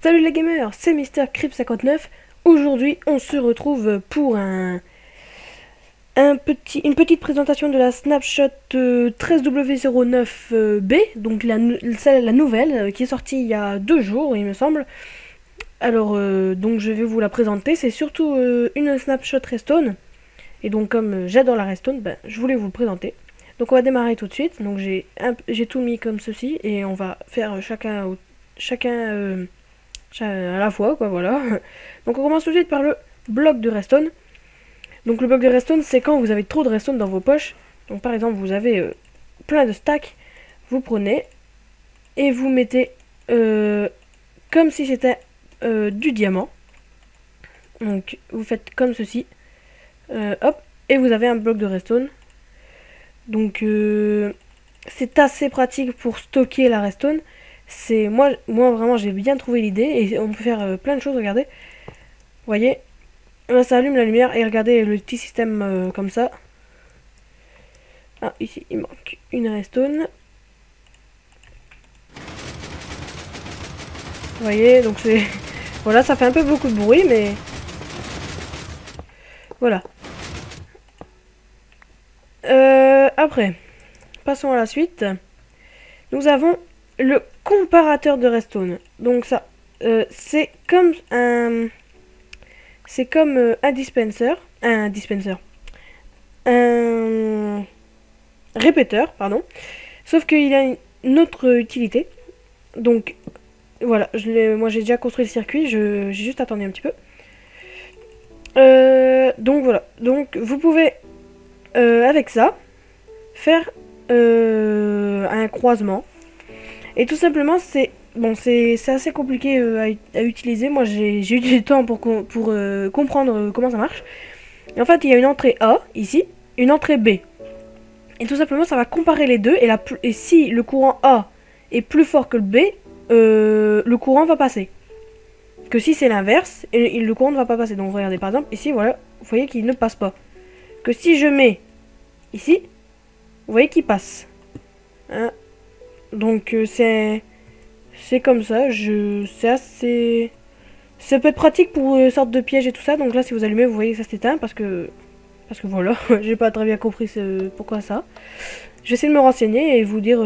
Salut les gamers, c'est Mister Crip59. Aujourd'hui, on se retrouve pour une petite présentation de la Snapshot 13W09B, donc la nouvelle qui est sortie il y a 2 jours, il me semble. Alors, donc je vais vous la présenter. C'est surtout une Snapshot Redstone. Et donc, comme j'adore la Redstone, ben, je voulais vous le présenter. Donc, on va démarrer tout de suite. Donc, j'ai tout mis comme ceci et on va faire chacun à la fois, quoi, voilà. Donc on commence tout de suite par le bloc de redstone. Donc le bloc de redstone, c'est quand vous avez trop de redstone dans vos poches. Donc par exemple, vous avez plein de stacks, vous prenez et vous mettez comme si c'était du diamant. Donc vous faites comme ceci, hop, et vous avez un bloc de redstone. Donc c'est assez pratique pour stocker la redstone. C'est moi vraiment j'ai bien trouvé l'idée et on peut faire plein de choses. Regardez, vous voyez, là ça allume la lumière et regardez le petit système comme ça. Ah, ici il manque une redstone. Vous voyez, donc c'est voilà, ça fait un peu beaucoup de bruit, mais voilà. Après, passons à la suite. Nous avons le comparateur de redstone. Donc ça, c'est comme un dispenser, un répéteur, pardon. Sauf qu'il a une autre utilité. Donc voilà, moi j'ai déjà construit le circuit, j'ai juste attendu un petit peu. Donc voilà, donc vous pouvez avec ça faire un croisement. Et tout simplement, c'est bon, c'est assez compliqué à utiliser. Moi, j'ai eu du temps pour comprendre comment ça marche. Et en fait, il y a une entrée A ici, une entrée B. Et tout simplement, ça va comparer les deux. Et si le courant A est plus fort que le B, le courant va passer. Que si c'est l'inverse, le courant ne va pas passer. Donc regardez, par exemple, ici, voilà, vous voyez qu'il ne passe pas. Que si je mets ici, vous voyez qu'il passe. Hein, donc c'est comme ça, c'est assez... Ça peut être pratique pour une sorte de piège et tout ça. Donc là, si vous allumez, vous voyez que ça s'éteint parce que voilà, j'ai pas très bien compris pourquoi ça. Je vais essayer de me renseigner et vous dire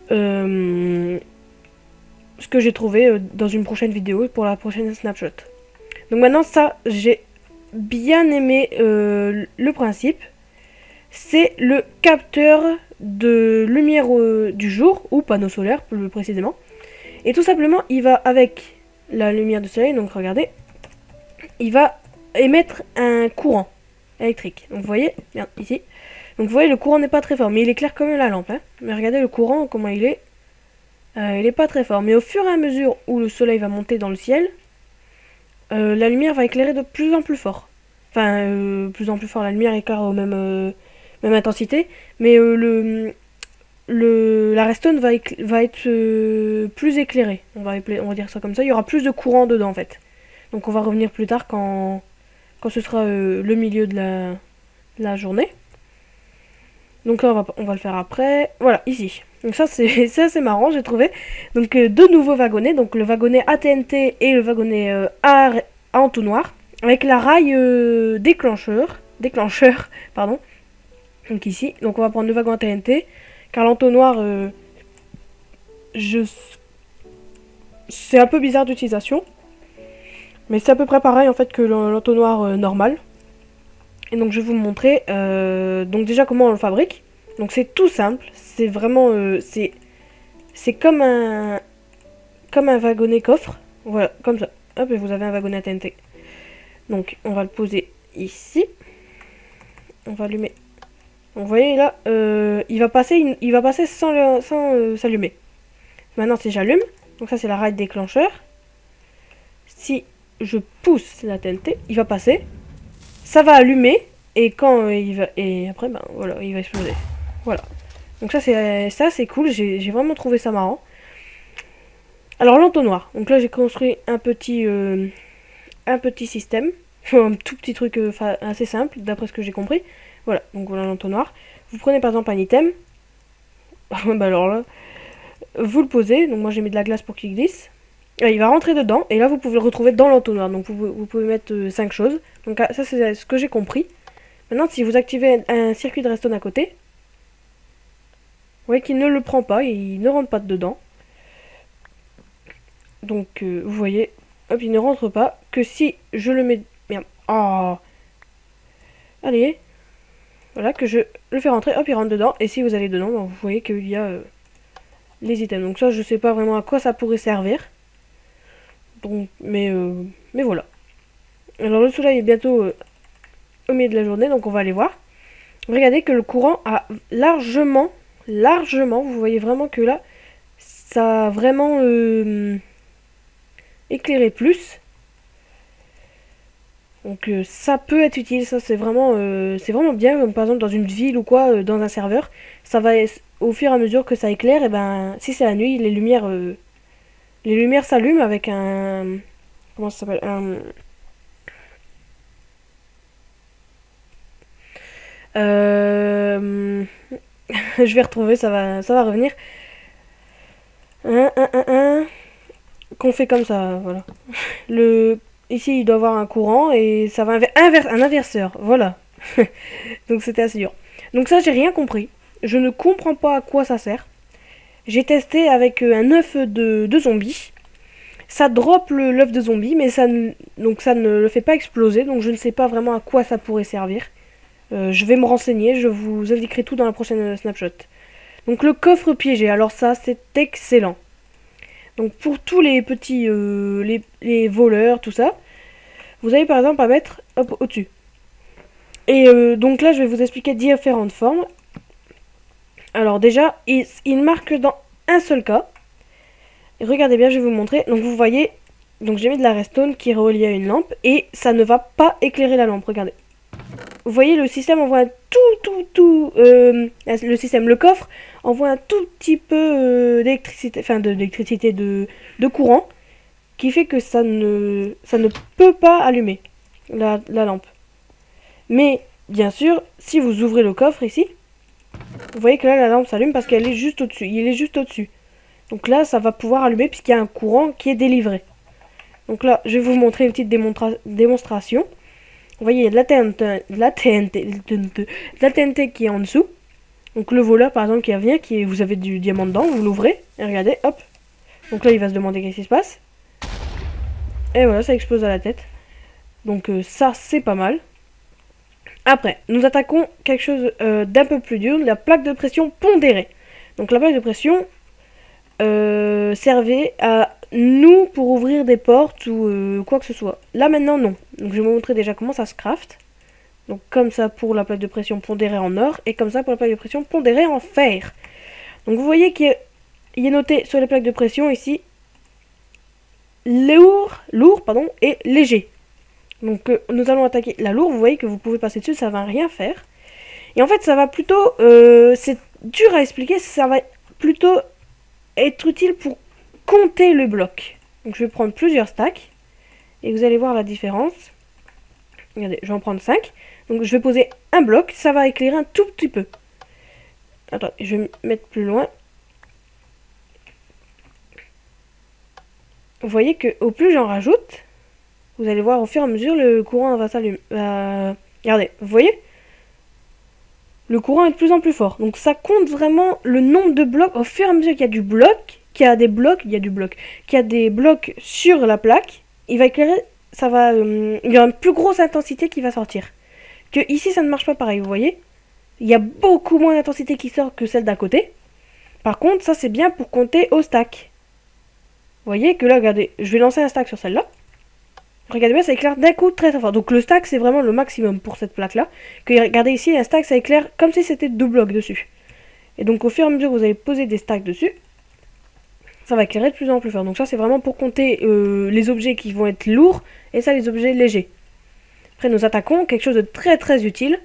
ce que j'ai trouvé dans une prochaine vidéo pour la prochaine snapshot. Donc maintenant, ça, j'ai bien aimé le principe. C'est le capteur de lumière du jour, ou panneau solaire plus précisément. Et tout simplement, il va avec la lumière du soleil, donc regardez, il va émettre un courant électrique. Donc vous voyez, regarde, ici. Donc vous voyez, le courant n'est pas très fort, mais il éclaire comme la lampe. Hein. Mais regardez le courant, comment il est. Il n'est pas très fort. Mais au fur et à mesure où le soleil va monter dans le ciel, la lumière va éclairer de plus en plus fort. Enfin, plus en plus fort, la lumière éclaire au même intensité, mais la redstone va être plus éclairée, on va dire ça comme ça, il y aura plus de courant dedans en fait. Donc on va revenir plus tard quand ce sera le milieu de la journée. Donc là on va le faire après, voilà, ici. Donc ça c'est assez marrant, j'ai trouvé. Donc deux nouveaux wagonnets, donc le wagonnet ATNT et le wagonnet à entonnoir, avec la rail déclencheur, pardon. Donc ici, donc on va prendre le wagon à TNT, car l'entonnoir, c'est un peu bizarre d'utilisation, mais c'est à peu près pareil en fait que l'entonnoir normal. Et donc je vais vous montrer, donc déjà comment on le fabrique. Donc c'est tout simple, c'est vraiment, c'est comme un wagonnet coffre, voilà, comme ça. Hop, et vous avez un wagonnet à TNT. Donc on va le poser ici, on va allumer. Donc vous voyez là, il va passer sans s'allumer. Maintenant si j'allume, donc ça c'est la rail déclencheur. Si je pousse la TNT, il va passer. Ça va allumer et quand et après ben voilà, il va exploser. Voilà. Donc ça c'est cool, j'ai vraiment trouvé ça marrant. Alors l'entonnoir. Donc là j'ai construit un petit système, un tout petit truc assez simple d'après ce que j'ai compris. Voilà, donc voilà l'entonnoir. Vous prenez par exemple un item. Bah alors là, vous le posez. Donc moi j'ai mis de la glace pour qu'il glisse. il va rentrer dedans et là vous pouvez le retrouver dans l'entonnoir. Donc vous pouvez mettre 5 choses. Donc ça c'est ce que j'ai compris. Maintenant si vous activez un circuit de redstone à côté, vous voyez qu'il ne le prend pas, il ne rentre pas dedans. Donc vous voyez, hop, il ne rentre pas. Que si je le mets... Merde. Oh. Allez. Voilà, que je le fais rentrer, hop, il rentre dedans. Et si vous allez dedans, vous voyez qu'il y a les items. Donc ça, je sais pas vraiment à quoi ça pourrait servir. Donc, mais voilà. Alors le soleil est bientôt au milieu de la journée, donc on va aller voir. Regardez que le courant a largement, vous voyez vraiment que là, ça a vraiment éclairé plus. Donc ça peut être utile, ça c'est vraiment bien, comme par exemple dans une ville ou quoi, dans un serveur, ça va au fur et à mesure que ça éclaire, et ben si c'est la nuit, les lumières s'allument avec un, comment ça s'appelle, je vais retrouver, ça va revenir. Qu'on fait comme ça, voilà. Ici, il doit avoir un courant et ça va un inverseur, voilà. Donc c'était assez dur. Donc ça, j'ai rien compris. Je ne comprends pas à quoi ça sert. J'ai testé avec un œuf de zombie. Ça drop l'œuf de zombie, mais donc ça ne le fait pas exploser. Donc je ne sais pas vraiment à quoi ça pourrait servir. Je vais me renseigner, je vous indiquerai tout dans la prochaine snapshot. Donc le coffre piégé, alors ça c'est excellent. Donc pour tous les petits les voleurs, tout ça, vous avez par exemple à mettre au-dessus. Et donc là je vais vous expliquer différentes formes. Alors déjà, il marque dans un seul cas. Et regardez bien, je vais vous montrer. Donc vous voyez, donc j'ai mis de la redstone qui est reliée à une lampe et ça ne va pas éclairer la lampe, regardez. Vous voyez, le système envoie le coffre envoie un tout petit peu d'électricité, enfin de courant, qui fait que ça ne peut pas allumer la lampe. Mais, bien sûr, si vous ouvrez le coffre ici, vous voyez que là, la lampe s'allume parce qu'elle est juste au-dessus. Il est juste au-dessus. Donc là, ça va pouvoir allumer puisqu'il y a un courant qui est délivré. Donc là, je vais vous montrer une petite démonstration. Vous voyez, il y a de la TNT qui est en dessous. Donc le voleur, par exemple, qui revient, vous avez du diamant dedans, vous l'ouvrez, et regardez, hop. Donc là, il va se demander qu'est-ce qui se passe. Et voilà, ça explose à la tête. Donc ça, c'est pas mal. Après, nous attaquons quelque chose d'un peu plus dur, la plaque de pression pondérée. Donc la plaque de pression servait à nous pour ouvrir des portes ou quoi que ce soit. Là maintenant non. Donc je vais vous montrer déjà comment ça se craft. Donc comme ça pour la plaque de pression pondérée en or et comme ça pour la plaque de pression pondérée en fer. Donc vous voyez qu'il est noté sur les plaques de pression ici lourd et léger. Donc nous allons attaquer la lourde, vous voyez que vous pouvez passer dessus, ça va rien faire. Et en fait ça va plutôt, c'est dur à expliquer, ça va plutôt être utile pour compter le bloc. Donc je vais prendre plusieurs stacks et vous allez voir la différence. Regardez, je vais en prendre 5. Donc je vais poser un bloc, ça va éclairer un tout petit peu. Attends, je vais me mettre plus loin. Vous voyez que au plus j'en rajoute, vous allez voir au fur et à mesure le courant va s'allumer. Regardez, vous voyez, le courant est de plus en plus fort. Donc ça compte vraiment le nombre de blocs au fur et à mesure qu'il y a du bloc, qu'il y a des blocs sur la plaque, il va éclairer, il y a une plus grosse intensité qui va sortir. Que ici ça ne marche pas pareil, vous voyez. Il y a beaucoup moins d'intensité qui sort que celle d'à côté. Par contre, ça c'est bien pour compter au stack. Vous voyez que là, regardez, je vais lancer un stack sur celle-là. Regardez bien, ça éclaire d'un coup très très fort. Donc le stack, c'est vraiment le maximum pour cette plaque-là. Regardez ici, un stack, ça éclaire comme si c'était 2 blocs dessus. Et donc au fur et à mesure que vous allez poser des stacks dessus, ça va éclairer de plus en plus fort. Donc ça, c'est vraiment pour compter les objets qui vont être lourds et ça, les objets légers. Après, nous attaquons quelque chose de très très utile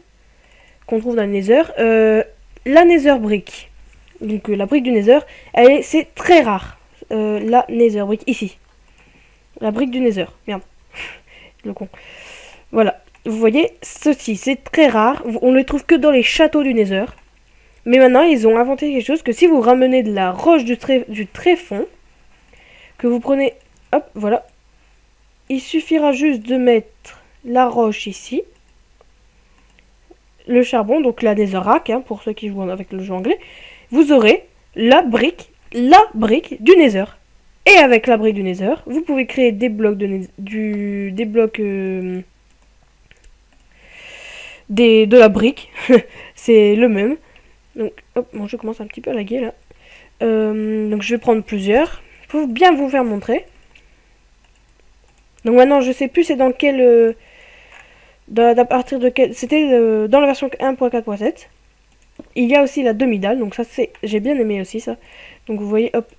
qu'on trouve dans le Nether. La Nether brick. Donc la brique du Nether, c'est très rare. La Nether brick, ici. La brique du Nether, merde. Le con. Voilà, vous voyez, ceci, c'est très rare. On ne les trouve que dans les châteaux du Nether. Mais maintenant, ils ont inventé quelque chose que si vous ramenez de la roche du tréfonds, que vous prenez hop, voilà. Il suffira juste de mettre la roche ici. Le charbon, donc la netherrack, hein, pour ceux qui jouent avec le jeu anglais. Vous aurez la brique du nether. Et avec la brique du nether, vous pouvez créer des blocs de la brique. C'est le même. Donc, hop, mon jeu commence un petit peu à laguer là. Donc je vais prendre plusieurs pour bien vous faire montrer. Donc maintenant je sais plus c'est dans quel à partir de quel c'était dans la version 1.4.7. Il y a aussi la demi-dalle, donc ça c'est j'ai bien aimé aussi ça. Donc vous voyez, hop,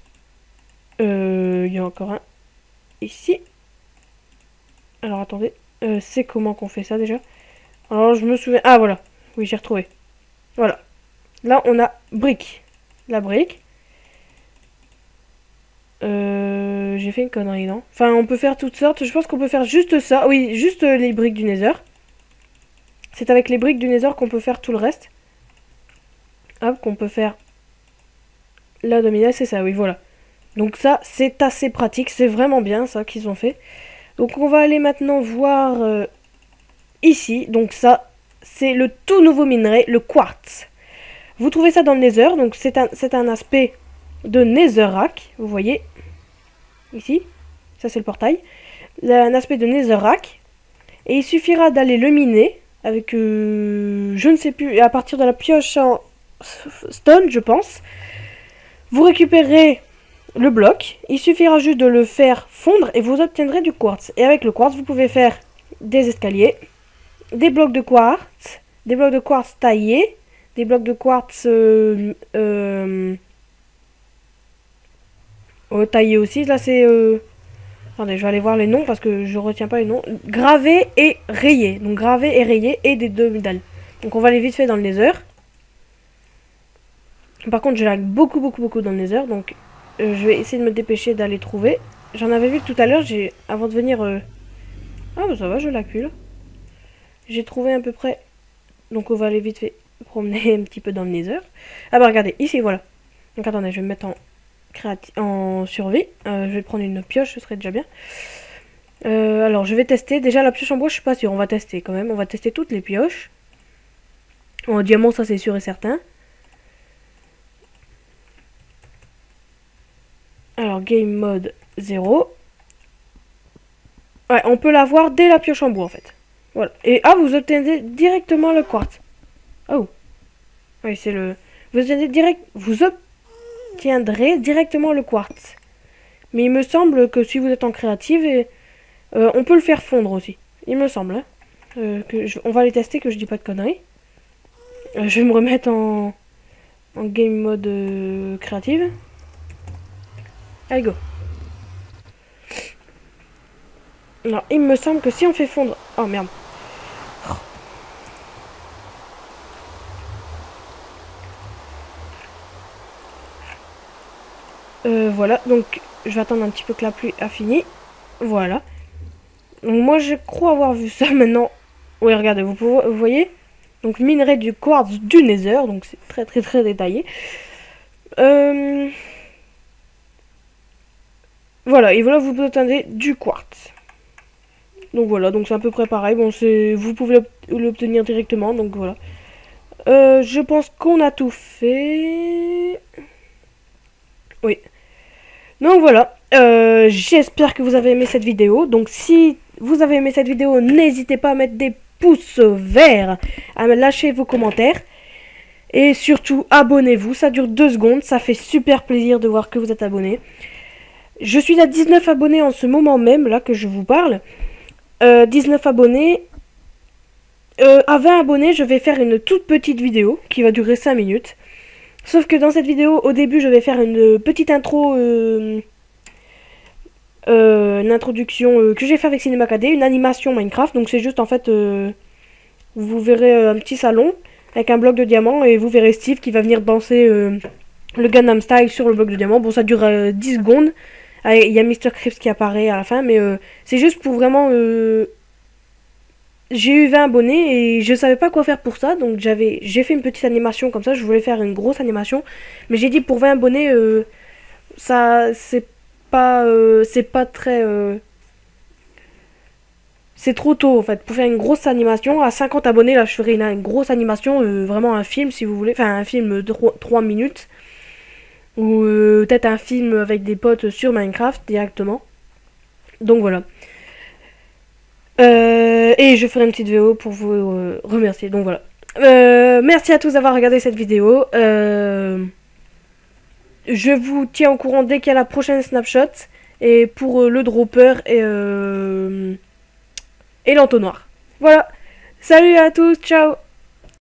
il y a encore un ici. Alors attendez, c'est comment qu'on fait ça déjà? Alors je me souviens, ah voilà, oui j'ai retrouvé. Voilà, là on a brique, la brique. J'ai fait une connerie, non? Enfin, on peut faire toutes sortes. Je pense qu'on peut faire juste ça. Oui, juste les briques du Nether. C'est avec les briques du Nether qu'on peut faire tout le reste. Hop, qu'on peut faire la dominale, c'est ça, oui, voilà. Donc ça, c'est assez pratique. C'est vraiment bien, ça, qu'ils ont fait. Donc on va aller maintenant voir ici. Donc ça, c'est le tout nouveau minerai, le quartz. Vous trouvez ça dans le Nether. Donc c'est un aspect de Netherrack. Vous voyez ici, ça c'est le portail, un aspect de netherrack, et il suffira d'aller le miner avec, je ne sais plus, à partir de la pioche en stone, je pense. Vous récupérez le bloc, il suffira juste de le faire fondre et vous obtiendrez du quartz. Et avec le quartz, vous pouvez faire des escaliers, des blocs de quartz taillés, des blocs de quartz taillés aussi. Là, c'est attendez, je vais aller voir les noms parce que je retiens pas les noms. Gravé et rayé. Donc gravé et rayé et des demi-dalles. Donc on va aller vite fait dans le nether. Par contre, je lag beaucoup dans le nether. Donc je vais essayer de me dépêcher d'aller trouver. J'en avais vu tout à l'heure. Avant de venir... Ah bah ça va, je lag plus là. J'ai trouvé à peu près... Donc on va aller vite fait promener un petit peu dans le nether. Ah bah regardez, ici voilà. Donc attendez, je vais me mettre en survie. Je vais prendre une pioche, ce serait déjà bien. Alors je vais tester. Déjà la pioche en bois, je suis pas sûre. On va tester quand même. On va tester toutes les pioches. En diamant, ça c'est sûr et certain. Alors game mode 0. Ouais, on peut l'avoir dès la pioche en bois en fait. Voilà. Et ah, vous obtenez directement le quartz. Oh. Oui, c'est le... Vous obtiendrez directement le quartz. Mais il me semble que si vous êtes en créative, on peut le faire fondre aussi. Il me semble. Hein. On va les tester, que je dis pas de conneries. Je vais me remettre en game mode créative. Allez, go. Alors, il me semble que si on fait fondre... Oh, merde. Voilà, donc je vais attendre un petit peu que la pluie a fini. Voilà. Donc moi je crois avoir vu ça maintenant. Oui, regardez, vous voyez. Donc minerai du quartz du nether, donc c'est très détaillé. Voilà, et voilà, vous obtenez du quartz. Donc voilà, donc c'est à peu près pareil. Bon, vous pouvez l'obtenir directement, donc voilà. Je pense qu'on a tout fait. Oui. Donc voilà, j'espère que vous avez aimé cette vidéo. Donc si vous avez aimé cette vidéo, n'hésitez pas à mettre des pouces verts, à me lâcher vos commentaires. Et surtout, abonnez-vous, ça dure 2 secondes, ça fait super plaisir de voir que vous êtes abonnés. Je suis à 19 abonnés en ce moment même, là que je vous parle. 19 abonnés. À 20 abonnés, je vais faire une toute petite vidéo qui va durer 5 minutes. Sauf que dans cette vidéo, au début, je vais faire une petite intro, une introduction que j'ai fait avec CinemaKD, une animation Minecraft. Donc c'est juste en fait, vous verrez un petit salon avec un bloc de diamant et vous verrez Steve qui va venir danser le Gangnam Style sur le bloc de diamant. Bon, ça dure 10 secondes. Il y a Mr. Crips qui apparaît à la fin, mais c'est juste pour vraiment... j'ai eu 20 abonnés et je savais pas quoi faire pour ça, donc j'ai fait une petite animation comme ça. Je voulais faire une grosse animation, mais j'ai dit pour 20 abonnés, ça c'est c'est pas très c'est trop tôt en fait pour faire une grosse animation. À 50 abonnés, là je ferai une grosse animation, vraiment un film si vous voulez, enfin un film de 3 minutes, ou peut-être un film avec des potes sur Minecraft directement. Donc voilà. Et je ferai une petite vidéo pour vous remercier. Donc voilà. Merci à tous d'avoir regardé cette vidéo. Je vous tiens au courant dès qu'il y a la prochaine snapshot. Et pour le dropper et l'entonnoir. Voilà. Salut à tous, ciao.